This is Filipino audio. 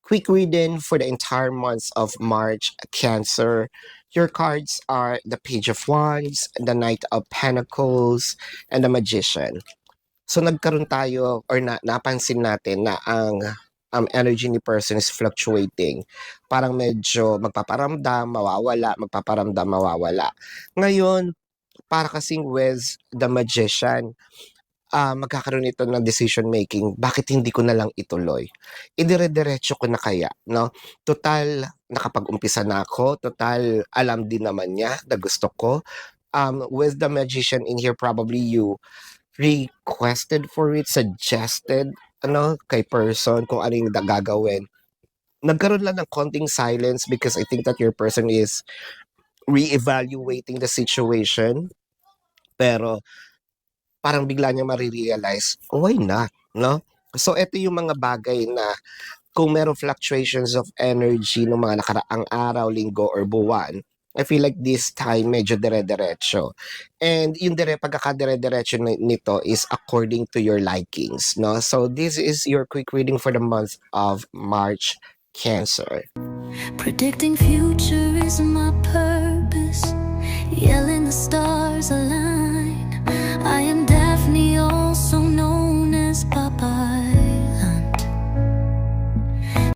Quick reading for the entire month of March, Cancer. Your cards are the Page of Wands, the Knight of Pentacles, and the Magician. So nagkaroon tayo or napansin natin na ang energy ni person is fluctuating. Parang medyo magpaparamdam, mawawala, magpaparamdam, mawawala. Ngayon, para kasing with the Magician, magkakaroon ito ng decision making, bakit hindi ko na lang ituloy? Idire-diretso ko na kaya, no? Total, nakapag-umpisa na ako, total, alam din naman niya na gusto ko. With the Magician in here, probably you requested for it, suggested, kay person kung ano yung gagawin. Nagkaroon lang ng konting silence because I think that your person is re-evaluating the situation. Pero parang bigla niya marirealize, why not, no? So, ito yung mga bagay na kung merong fluctuations of energy ng mga nakaraang araw, linggo, or buwan, I feel like this time medyo dire-diretso. And yung pagkakadire-diretso nito is according to your likings, no? So, this is your quick reading for the month of March, Cancer. Predicting future is my purpose. Yelling the stars alive.